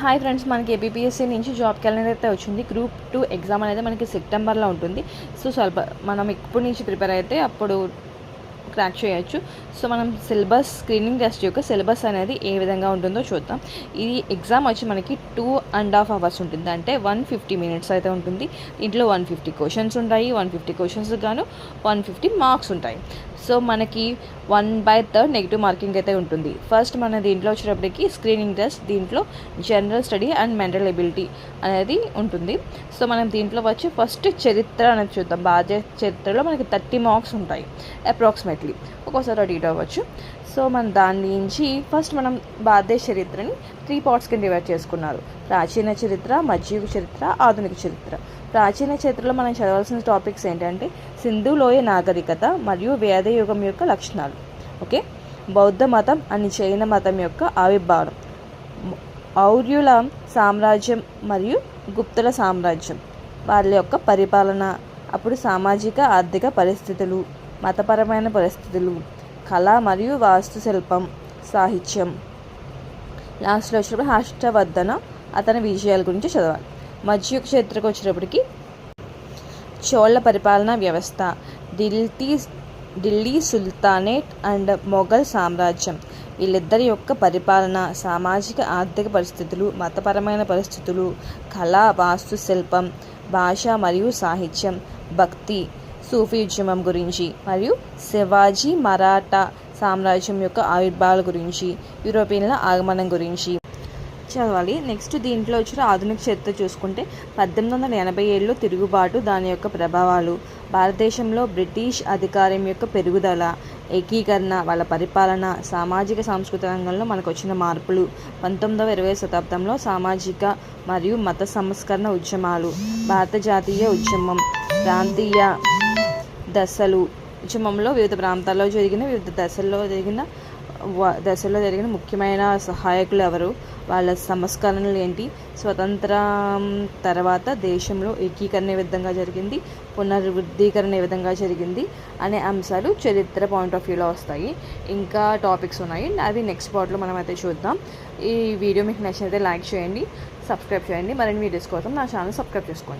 Hi friends, మనకి APSC నుంచి job calendar అయితే వచ్చింది. గ్రూప్ 2 ఎగ్జామ్ అనేది మనకి సెప్టెంబర్లో ఉంటుంది. సో మనం ఇప్పటి నుంచి ప్రిపేర్ అయితే అప్పుడు క్రాక్ చేయొచ్చు. సో మనం సిలబస్ స్క్రీనింగ్ టెస్ట్ యొక్క సిలబస్ అనేది ఏ విధంగా ఉంటుందో చూద్దాం. ఈ ఎగ్జామ్ వచ్చి మనకి 2.5 hours ఉంటుంది, అంటే 150 minutes అయితే ఉంటుంది. ఇంట్లో 150 క్వశ్చన్స్ ఉంటాయి. 150 క్వశ్చన్స్ గాను 150 మార్క్స్ ఉంటాయి. సో మనకి 1/3 నెగిటివ్ మార్కింగ్ అయితే ఉంటుంది. ఫస్ట్ మన దీంట్లో వచ్చేటప్పటికి స్క్రీనింగ్ టెస్ట్, దీంట్లో general study and mental ability అనేది ఉంటుంది. సో మనం దీంట్లో వచ్చి ఫస్ట్ చరిత్ర అనేది చూద్దాం. భారతీయ చరిత్రలో మనకి 30 మార్క్స్ ఉంటాయి అప్రాక్సిమేట్లీ, ఒక్కోసారి అడిట్ అవ్వచ్చు. సో మన దాని నుంచి ఫస్ట్ మనం భారతదేశ చరిత్రని 3 parts కింద డివైడ్ చేసుకున్నారు. ప్రాచీన చరిత్ర, మధ్యయుగ చరిత్ర, ఆధునిక చరిత్ర. ప్రాచీన చరిత్రలో మనం చదవాల్సిన టాపిక్స్ ఏంటంటే సింధు లోయ నాగరికత మరియు వేదయుగం యొక్క లక్షణాలు. ఓకే, బౌద్ధ మతం అని జైన మతం యొక్క ఆవిర్భావం, ఔర్యుల సామ్రాజ్యం మరియు గుప్తుల సామ్రాజ్యం, వాళ్ళ యొక్క పరిపాలన, అప్పుడు సామాజిక ఆర్థిక పరిస్థితులు, మతపరమైన పరిస్థితులు, కళ మరియు వాస్తుశిల్పం, సాహిత్యం. లాస్ట్లో వచ్చినప్పుడు హర్షవర్ధన అతని విజయాల గురించి చదవాలి. మధ్యయుగ చరిత్రకు వచ్చేటప్పటికి చోళ పరిపాలనా వ్యవస్థ, ఢిల్లీ సుల్తానేట్ అండ్ మొఘల్ సామ్రాజ్యం, వీళ్ళిద్దరి యొక్క పరిపాలన, సామాజిక ఆర్థిక పరిస్థితులు, మతపరమైన పరిస్థితులు, కళ, వాస్తుశిల్పం, భాష మరియు సాహిత్యం, భక్తి, సూఫీ ఉద్యమం గురించి, మరియు శివాజీ మరాఠా సామ్రాజ్యం యొక్క ఆవిర్భావాల గురించి, యూరోపియన్ల ఆగమనం గురించి చదవాలి. నెక్స్ట్ దీంట్లో వచ్చిన ఆధునిక చరిత్ర చూసుకుంటే 1887లో తిరుగుబాటు, దాని యొక్క ప్రభావాలు, భారతదేశంలో బ్రిటిష్ అధికారం యొక్క పెరుగుదల, ఏకీకరణ, వాళ్ళ పరిపాలన, సామాజిక సాంస్కృతిక రంగంలో మనకు వచ్చిన మార్పులు, 19వ 20వ శతాబ్దంలో సామాజిక మరియు మత సంస్కరణ ఉద్యమాలు, భారత జాతీయ ఉద్యమం, ప్రాంతీయ దశలు, ఉద్యమంలో వివిధ ప్రాంతాల్లో జరిగిన వివిధ దశల్లో జరిగిన ముఖ్యమైన సహాయకులు ఎవరు, వాళ్ళ సంస్కరణలు ఏంటి, స్వతంత్రం తర్వాత దేశంలో ఏకీకరణ ఏ విధంగా జరిగింది, పునరుద్ధీకరణ ఏ విధంగా జరిగింది అనే అంశాలు చరిత్ర పాయింట్ ఆఫ్ వ్యూలో వస్తాయి. ఇంకా టాపిక్స్ ఉన్నాయి, అవి నెక్స్ట్ పార్ట్లో మనం అయితే చూద్దాం. ఈ వీడియో మీకు నచ్చినైతే లైక్ చేయండి, సబ్స్క్రైబ్ చేయండి. మరిన్ని వీడియోస్ కోసం నా ఛానల్ సబ్స్క్రైబ్ చేసుకోండి.